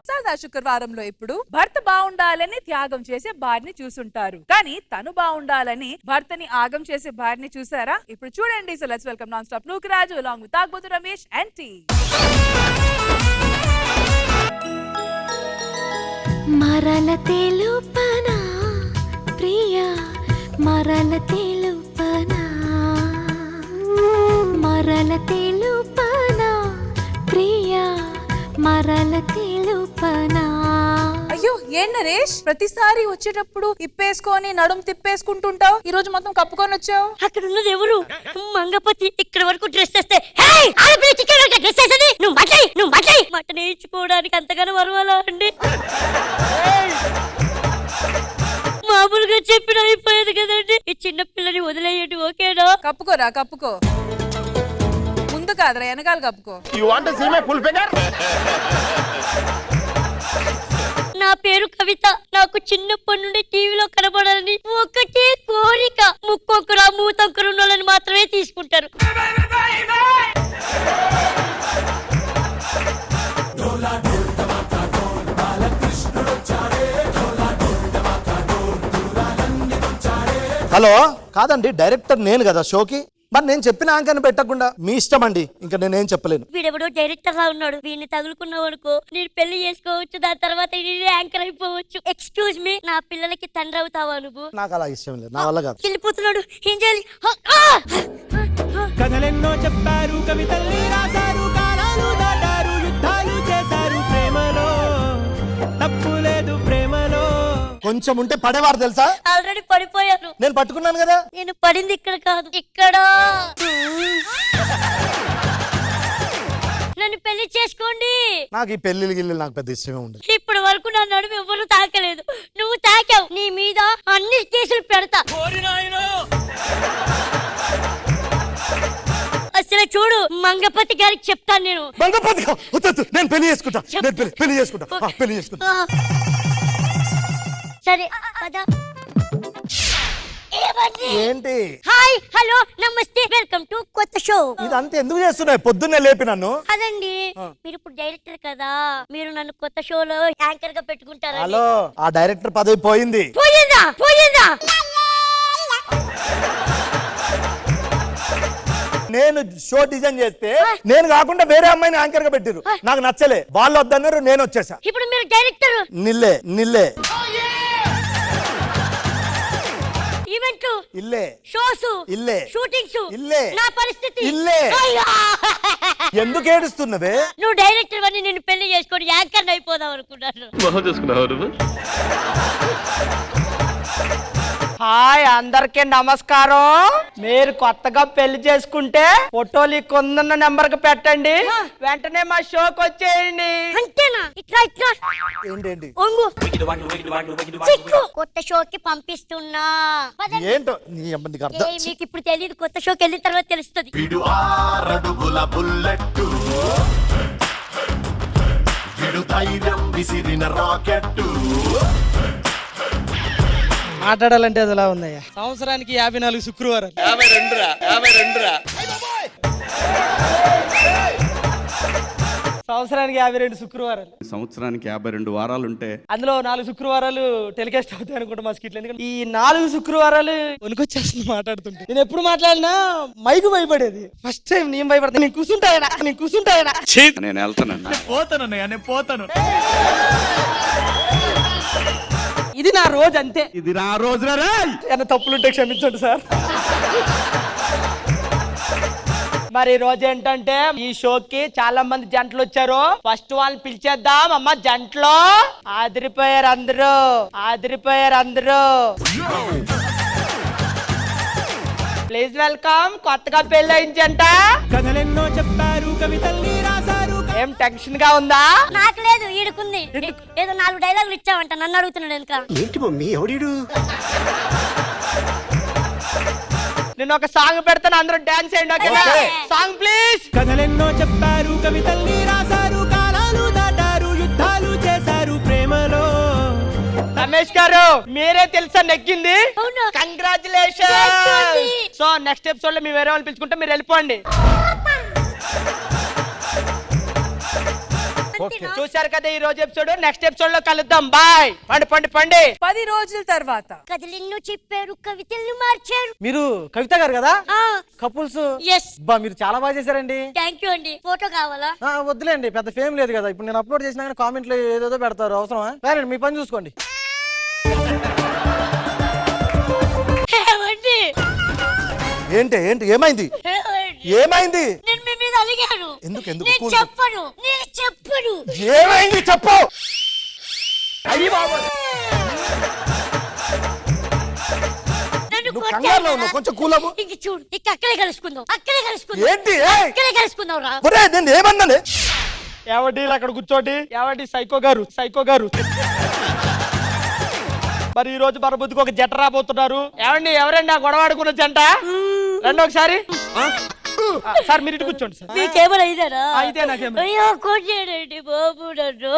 సరదా శుక్రవారంలో ఇప్పుడు భర్త బాగుండాలని త్యాగం చేసే భార్యని చూసుంటారు, కానీ తను బాగుండాలని భర్తని ఆగం చేసే భార్యని చూసారా? ఇప్పుడు చూడండి. So let's welcome non stop Nookaraju along with తాగుబోతు రమేష్ and టీ. మరల తెలుపనా ప్రియా, మరల తెలుపనా, మరల తెలుపనా ప్రియా, మరల తెలుపనా. అయ్యో ఏం నరేష్, ప్రతిసారి వచ్చేటప్పుడు ఇప్పేసుకొని నడుం తిప్పేసుకుంటుంటావు, ఈ రోజు మొత్తం కప్పుకొని వచ్చావు. అక్కడ ఉన్నది ఎవరు? మంగపతి. ఇక్కడ వరకు డ్రెస్ చేస్తే మటన్ వేయించుకోవడానికి అంతగానో వరవాలా అండి? మామూలుగా చెప్పిన అయిపోయేది కదండి. ఈ చిన్న పిల్లని వదిలేయండి, ఓకేనా? కప్పుకోరా, కప్పుకో. ముందు కాదురా, వెనకాల కప్పుకో. నా పేరు కవిత. నాకు చిన్నప్పటి నుండి టీవీలో కనబడాలని ఒకటే కోరిక. ముక్కొక్కరు మూతొక్కరు ఉన్నోళ్ళని మాత్రమే తీసుకుంటారు. హలో, కాదండి డైరెక్టర్ నేను కదా షోకి. మరి నేను చెప్పిన యాంకర్ని పెట్టకుండా మీ ఇష్టం అండి, ఇంకా నేనేం చెప్పలేను. వీడెవడో డైరెక్టర్ లా ఉన్నాడు, వీడిని తగులుకున్నావు అనుకో నేను పెళ్లి చేసుకోవచ్చు, దాని తర్వాత యాంకర్ అయిపోవచ్చు. ఎక్స్క్యూజ్ మీ, నా పిల్లలకి తండ్రి అవుతావా నువ్వు? నాకు అలా ఇష్టం లేదు, నా వల్ల కాదు. వెళ్ళిపోతున్నాడు, ఏం చేయాలి? కథలెన్నో చెప్పారు, కవితల్ని రాశారు, కాలాలు దాటారు, యుద్ధాలు చేశారు, ప్రేమలో తప్పు లేదు, ప్రేమలో కొంచెం ఉంటే పడేవారు తెలుసా? ఆల్రెడీ పడిపోయాను. నేను పట్టుకున్నాను కదా. నేను పడింది ఇక్కడ కాదు, ఇక్కడ. నన్ను పెళ్లి చేసుకోండి. నాకు ఈ పెళ్లిళ్ళు గిల్లి నాకు పెద్ద ఇష్టమే ఉండదు. ఇప్పటి వరకు నా నడుము ఎవరు తాకలేదు, నువ్వు తాకావు. నీ మీద అన్ని కేసులు పెడతా. అసలు చూడు, మంగపతి గారికి చెప్తాను నేను. మంగపతి నేను పెళ్లి చేసుకుంటా, నేను పెళ్లి చేసుకుంటా. సరే పద. ఏంటి? హాయ్, హలో, నమస్తే, వెల్కమ్ టు కొత్త షో. ఇదంతా ఎందుకు చేస్తున్నాయి? పొద్దున్నే లేపి నన్ను. అదండి, మీరు ఇప్పుడు డైరెక్టర్ కదా, మీరు నన్ను కొత్త షోలో యాంకర్ గా పెట్టుకుంటారా? హలో, ఆ డైరెక్టర్ పదవి పోయింది. పోయిందా? నేను షో డిజైన్ చేస్తే నేను కాకుండా వేరే అమ్మాయిని యాంకర్ గా పెట్టిరు, నాకు నచ్చలే. వాళ్ళు వద్దన్నారు, నేను వచ్చేసా. ఇప్పుడు మీరు డైరెక్టర్. నిల్లే ఈవెంట్లు ఇల్లే, షోస్ ఇల్లే, షూటింగ్స్ ఇల్లే, నా పరిస్థితి ఇల్లే. ఎందుకు ఏడుస్తున్నవే? నువ్వు డైరెక్టర్ అని నేను పెళ్లి చేసుకొని యాంకర్ అయిపోదాం అనుకున్నాను. హాయ్, అందరికి నమస్కారం. మీరు కొత్తగా పెళ్లి చేసుకుంటే ఫోటోలు కొందన్న నెంబర్ కి పెట్టండి, వెంటనే మా షోకి వచ్చేయండి. అంతేనా? ఇట్లా ఏంటేంటి? ఒంగు చిక్కు. కొత్త షోకి పంపిస్తున్నా. ఏంటో నీ అమ్మ, నీకు అర్థం. మీకు ఇప్పుడు తెలియదు, కొత్త షోకి వెళ్ళిన తర్వాత తెలుస్తుంది. మాట్లాడాలంటే అది ఎలా ఉందయ్యా? సంవత్సరానికి 54 శుక్రవారాలు. 52 సంవత్సరానికి 52 శుక్రవారాలు. సంవత్సరానికి 52 వారాలు ఉంటే అందులో 4 శుక్రవారాలు టెలికాస్ట్ అవుతాయి అనుకుంటా మా స్కిట్లు. ఎందుకంటే ఈ 4 శుక్రవారాలు వణుకొచ్చేస్తుంది మాట్లాడుతుంటే. నేను ఎప్పుడు మాట్లాడినా మైకు భయపడేది. ఫస్ట్ టైం నేను భయపడతాను. నేను కూర్చుంటాయనా నేను వెళ్తానండి. నేను పోతాను. ఇది నా రోజు, అంతే. ఇది నా రోజు. ఏమైనా తప్పులుంటే క్షమించండి సార్. మరి ఈ రోజు ఏంటంటే ఈ షోకి చాలా మంది జంటలు వచ్చారు. ఫస్ట్ వాళ్ళని పిలిచేద్దాం. అమ్మ జంటలో ఆదిరిపోయారు అందరూ. ప్లీజ్ వెల్కమ్ కొత్తగా పెళ్ళైన జంట. కథలెన్నో చెప్పారు, కవితల్ని రాశారు. ఏం టెన్షన్ గా ఉందా? నాకు లేదు, ఈడుకుంది. ఏదో 4 డైలాగులు ఇచ్చావంట, నన్ను అడుగుతున్నాడు. ఇంకా ఏంటి మమ్మీ, ఎవడీడు? నేను ఒక సాంగ్ పెడతాను, అందరూ డాన్స్ చేయండి. ఓకేనా? Okay. Song please. కథలెన్నో చెప్పారు, కవితల్ని రాశారు, కాలాలు దాటారు, యుద్ధాలు చేశారు ప్రేమలో. రమేష్ గారు మీరే తెలుసా నెగ్గింది. అవునా? కంగ్రాచులేషన్. సో నెక్స్ట్ ఎపిసోడ్ లో మీ వేరే వాళ్ళు పిలుచుకుంటే మీరు వెళ్ళిపోండి. చూశారు కదా ఈ రోజు ఎపిసోడ్. నెక్స్ట్ ఎపిసోడ్ లో కలుద్దాం. బాయ్. పండి పండి పండి. 10 రోజుల తర్వాత కథలెన్నో చెప్పారు, కవితలు మార్చారు. మీరు కవిత గారు కదా ఆ, కపుల్స్? yes. బా మీరు చాలా బాగా చేశారండి. థ్యాంక్ యూ అండి. ఫోటో కావాలా? వద్దులేండి, పెద్ద ఫేమ్ లేదు కదా. ఇప్పుడు నేను అప్లోడ్ చేసినా కానీ కామెంట్లు ఏదేదో పెడతారు, అవసరమా? కానీ మీ పని చూసుకోండి. ఏమండి? ఏంటి ఏంటి ఏమైంది ఏమండి? ఏమైంది నేను మీ మీద అలిగాను. ఎందుకు నేను కూల్ చెప్పను, నేను చెప్పను. ఏమైంది చెప్పు. నన్ను నువ్వు కొట్టారా? కంగారులో ఉన్నావు, కొంచెం కూల్ అవ్వు. ఇంక చూడు, ఇక అక్కడే కలుసుకుందాం, అక్కడే కలుసుకుందాం. ఏంటి ఏయ్? అక్కడే కలుసుకుందాం రా. ఒరేయ్, నేను ఏమన్నానే? ఏవండి అక్కడ కూర్చోండి. ఏవండి సైకో గారు, సైకో గారు. మరి ఈ రోజు మన బుద్ధికి ఒక జంట రాబోతున్నారు. ఏవండి ఎవరండి ఆ గొడవ ఆడుకున్న జంట? రండి ఒకసారి. సార్ మీరు ఇటు కూర్చోండి సార్. మీకేమైనా ఇదేనా? అయితే నాకేం అయ్యో కొట్టేయండి బాబు నన్ను.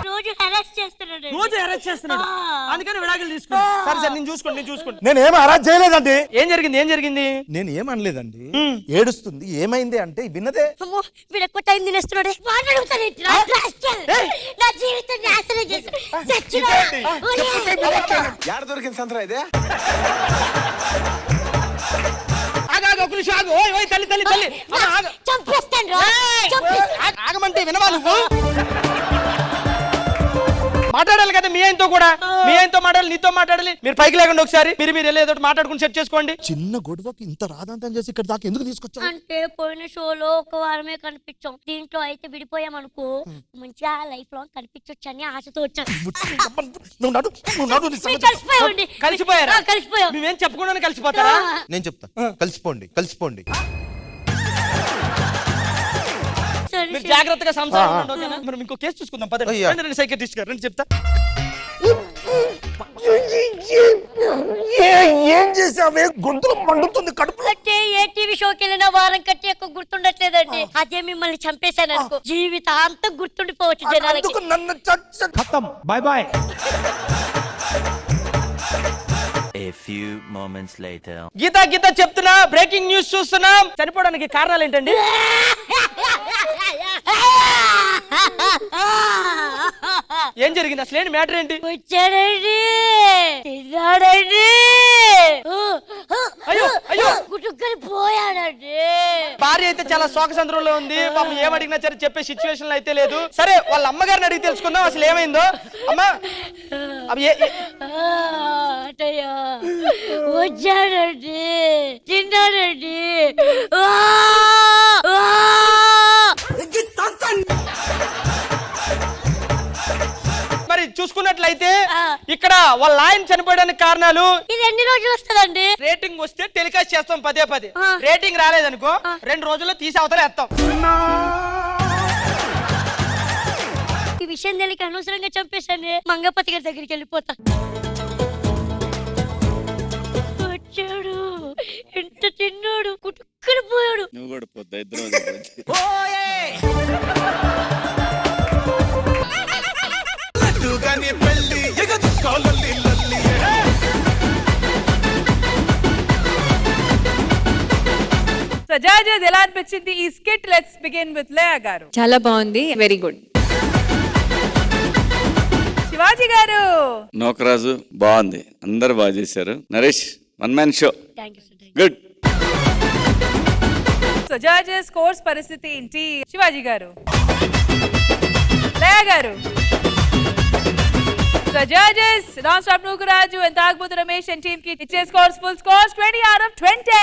రోజు హెరాస్ చేస్తున్నాడు. రోజు అరెస్ట్ చేస్తున్నాడు, అందుకని విడాకులు తీసుకున్నాడు. సరే సార్ నేను చూసుకోండి, నేను చూసుకోండి. నేను ఏం అరాజ్ చేయలేదండి. ఏం జరిగింది, ఏం జరిగింది? నేను ఏమనలేదండి. ఏడుస్తుంది. ఏమైంది అంటే విన్నదే. అమ్మో, వీడు ఎక్కువ టైం తినేస్తున్నాడు. వాడిని అడుగుతానేంటి? నా జీవితం నాశనం చేశాడు. చచ్చిపోయాడు. యాడ దొరికింది సంతరా ఇదే? ఒక నిమిషం ఆగు. ఓయ్ ఓయ్ తల్లి తల్లి తల్లి. అమ్మ, ఆగు. చంపేస్తాను రా. చంపేస్తాను. ఆగమంటే వినవా నువ్వు? మాట్లాడాలి కదా మీ ఆయనతో కూడా. మీ ఆయనతో మాట్లాడాలి, నీతో మాట్లాడాలి. మీరు పైకి లేకుండా ఒకసారి మీరు వెళ్ళి ఏదో మాట్లాడుకుని సెట్ చేసుకోండి. చిన్న గొడవకి ఇంత రాదంతం చేసి ఇక్కడ దాకా ఎందుకు తీసుకొచ్చావు? అంటే పోయిన షోలో ఒక వారమే కనిపించాం, దీంట్లో అయితే విడిపోయాం అనుకో మంచిగా లైఫ్ లాంగ్ కనిపించొచ్చు అని ఆశతో వచ్చాను. నువ్వు నడు, నువ్వు నడు, నీ సంగతి. కలిసిపోయామండి. కలిసిపోయారా? కలిసిపోయాం. మేమేం చెప్పకుండానే కలిసిపోతారా? నేను చెప్తా, కలిసిపోండి కలిసిపోండి. సరే, మీరు సరే. జాగ్రత్తగా సంసారం ఉండండి, ఓకేనా? మనం ఇంకో కేసు చూసుకుందాం పదండి. అయ్యా. రండి సైకియాట్రిస్ట్ గారు రండి చెప్తా. ఏం చేసావే? గొంతులు మండుతుంది, కడుపు. అంటే ఏ టీవీ షోకి వెళ్ళినా వారం కట్టి ఎక్కువ గుర్తుండట్లేదండి. అదే మిమ్మల్ని చంపేశాను అనుకో జీవితాంతం గుర్తుండిపోవచ్చు జనాలకి. అందుకు నన్ను చచ్చ ఖతం. Bye bye. A few moments later. Geeta Geeta చెప్తున్నా, బ్రేకింగ్ న్యూస్ చూస్తున్నాం. చనిపోవడానికి కారణాలు ఏంటండి? ఏం జరిగింది అసలు? ఏంటి మ్యాటర్ ఏంటి? వచ్చాడండి, తిన్నాడండి, అయ్యో అయ్యో. గుట్టుకొని పోయాడండి. భార్య అయితే చాలా శోక సంద్రంలో ఉంది. పాపం ఏం అడిగినా సరే చెప్పే సిచ్యువేషన్ లో అయితే లేదు. సరే వాళ్ళ అమ్మగారిని అడిగి తెలుసుకుందాం అసలు ఏమైందో. అమ్మా అవి అటయ్యా వచ్చాడండి, తిన్నాడండి. మరి చూసుకున్నట్లయితే ఇక్కడ వాళ్ళ ఆయన చనిపోయడానికి కారణాలు. ఇది ఎన్ని రోజులు వస్తుందండి? రేటింగ్ వస్తే టెలికాస్ట్ చేస్తాం పదే పదే. రేటింగ్ రాలేదనుకో 2 రోజుల్లో తీసి అవతల వేస్తాం. ఈ విషయం తెలియక అనవసరంగా చంపేశాను. మంగపతి గారి దగ్గరికి వెళ్ళిపోతా. వచ్చాడు, ఎంత తిన్నాడు, కుట్టుకుని పోయాడు. నువ్వు కూడా పొద్దు ఇద్దరు సో జడ్జెస్ ఎలా అనిపించింది ఈ స్కిట్? లెట్స్ బిగిన్ విత్ లేయా గారు. చాలా బాగుంది, వెరీ గుడ్. శివాజీ గారు. నోకరాజు బాగుంది, అందరు బాగా చేశారు. Naresh one man show, thank you sir. Good. So judges scores పరిస్థితి ఏంటి? శివాజీ గారు, లేయా గారు. So judges non stop Nookaraju and తాగుబోతు రమేష్ అండ్ టీమ్ కి ఇచ్చే scores full scores 20 out of 20.